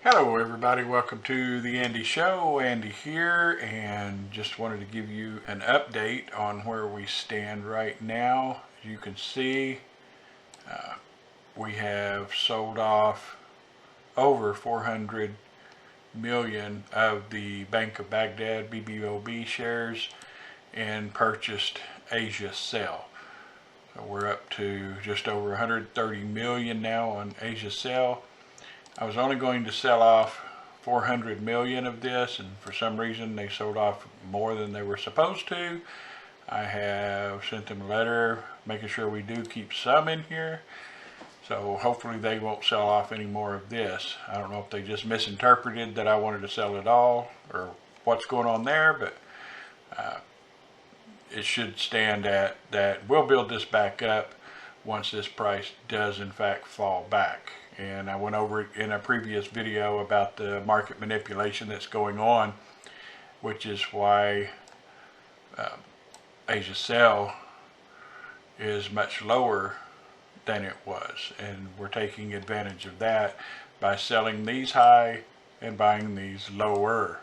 Hello everybody, welcome to the Andy Show. Andy here, and just wanted to give you an update on where we stand right now. As you can see, we have sold off over 400 million of the Bank of Baghdad BBOB shares and purchased Asia Sell. So we're up to just over 130 million now on Asia Sell. I was only going to sell off 400 million of this, and for some reason they sold off more than they were supposed to. I have sent them a letter making sure we do keep some in here, so hopefully they won't sell off any more of this. I don't know if they just misinterpreted that I wanted to sell it all or what's going on there, but it should stand at that. We'll build this back up once this price does in fact fall back. And I went over it in a previous video about the market manipulation that's going on, which is why Asia Sell is much lower than it was, and we're taking advantage of that by selling these high and buying these lower.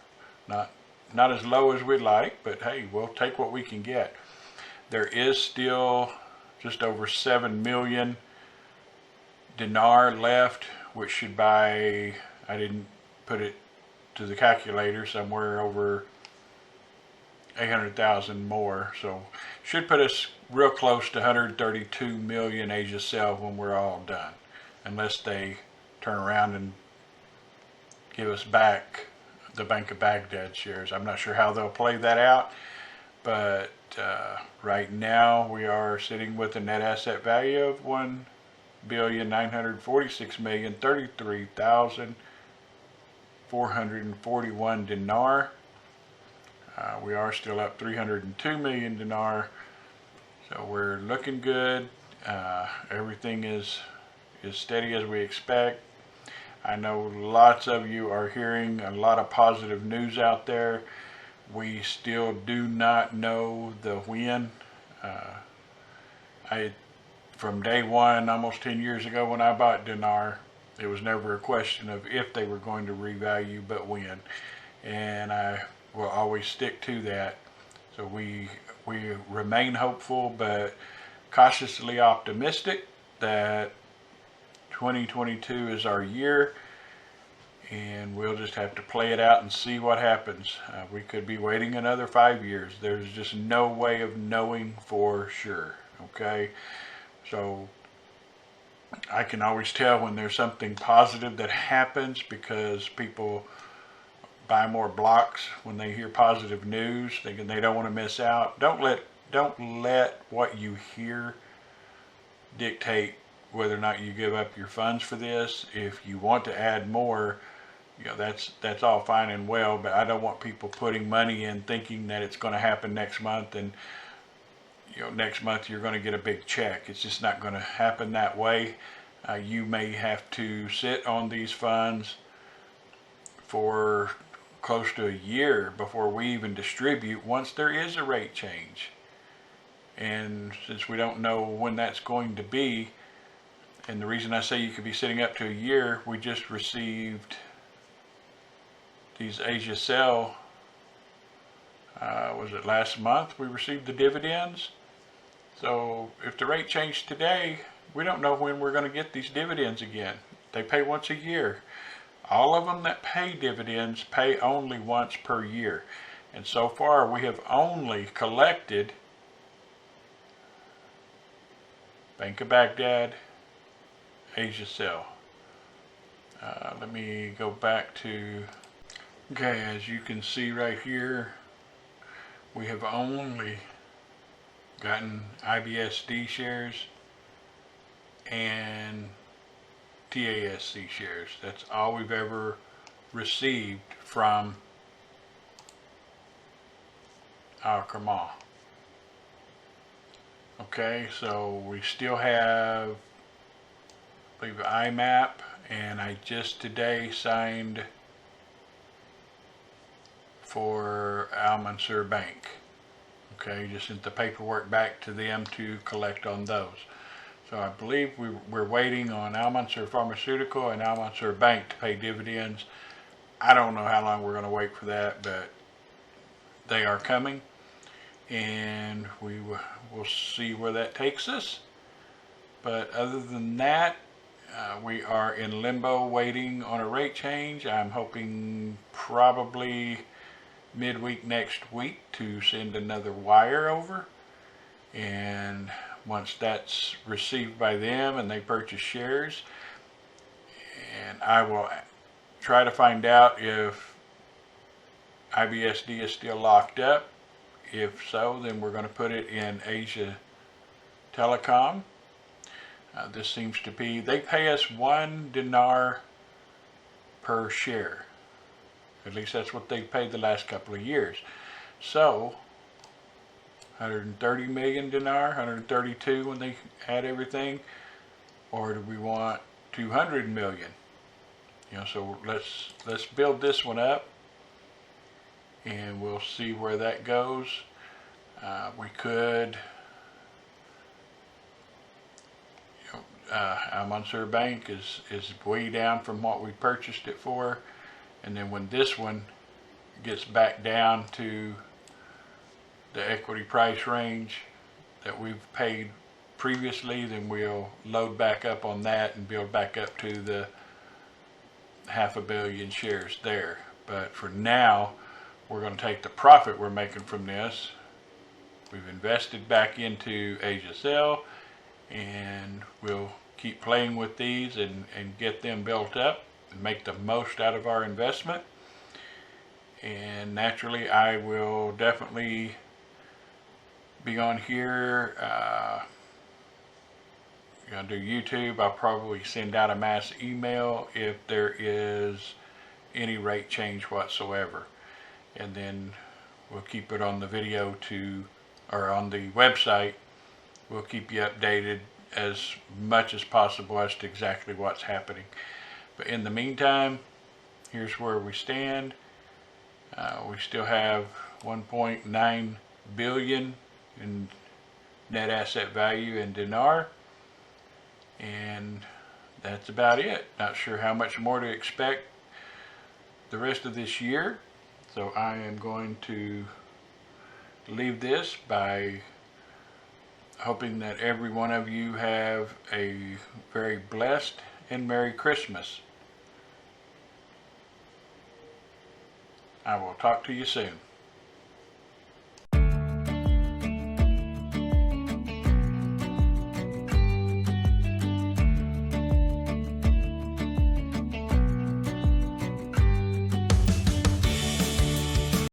Not as low as we'd like, but hey, we'll take what we can get. There is still just over 7 million dinar left, which should buy, I didn't put it to the calculator, somewhere over 800,000 more, so should put us real close to 132 million Asia Sell when we're all done, unless they turn around and give us back the Bank of Baghdad shares. I'm not sure how they'll play that out, but right now we are sitting with a net asset value of 1,946,033,441 dinar. We are still up 302 million dinar, so we're looking good. Everything is steady as we expect. I know lots of you are hearing a lot of positive news out there. We still do not know the when. From day one, almost 10 years ago when I bought dinar, it was never a question of if they were going to revalue, but when. And I will always stick to that. So we remain hopeful, but cautiously optimistic that 2022 is our year, and we'll just have to play it out and see what happens. We could be waiting another 5 years. There's just no way of knowing for sure, okay? So I can always tell when there's something positive that happens because people buy more blocks when they hear positive news, thinking they don't want to miss out. Don't let what you hear dictate whether or not you give up your funds for this. If you want to add more, that's all fine and well, but I don't want people putting money in thinking that it's going to happen next month, and next month you're going to get a big check. It's just not going to happen that way. You may have to sit on these funds for close to a year before we even distribute once there is a rate change. And since we don't know when that's going to be, and the reason I say you could be sitting up to a year, we just received these Asia Sell, was it last month we received the dividends? So if the rate changed today, we don't know when we're going to get these dividends again. They pay once a year. All of them that pay dividends pay only once per year. And so far we have only collected Bank of Baghdad, Asia Sell. Let me go back to, okay, as you can see right here, we have only gotten IBSD shares and TASC shares. That's all we've ever received from Al-Kermah. Okay, so we still have, I believe, IMAP, and I just today signed for Al Mansur Bank. Okay, just sent the paperwork back to them to collect on those. So I believe we're waiting on Al Mansur Pharmaceutical and Al Mansur Bank to pay dividends. I don't know how long we're going to wait for that, but they are coming, and we will see where that takes us. But other than that, we are in limbo waiting on a rate change. I'm hoping probably midweek next week to send another wire over, and once that's received by them and they purchase shares, and I will try to find out if IBSD is still locked up. If so, then we're going to put it in Asia Telecom. This seems to be, they pay us 1 dinar per share. At least that's what they've paid the last couple of years. So 130 million dinar, 132 when they add everything, or do we want 200 million? You know, so let's build this one up, and we'll see where that goes. We could, Al Mansur Bank is way down from what we purchased it for, and then when this one gets back down to the equity price range that we've paid previously, then we'll load back up on that and build back up to the 500 million shares there. But for now, we're going to take the profit we're making from this. We've invested back into AsiaCell, and we'll keep playing with these and get them built up and make the most out of our investment. And naturally, I will definitely be on here. Do YouTube. I'll probably send out a mass email if there is any rate change whatsoever, and then we'll keep it on the video or on the website. We'll keep you updated as much as possible as to exactly what's happening. But in the meantime, here's where we stand. We still have 1.9 billion in net asset value in dinar, and that's about it. Not sure how much more to expect the rest of this year, so I am going to leave this by hoping that every one of you have a very blessed and Merry Christmas. I will talk to you soon.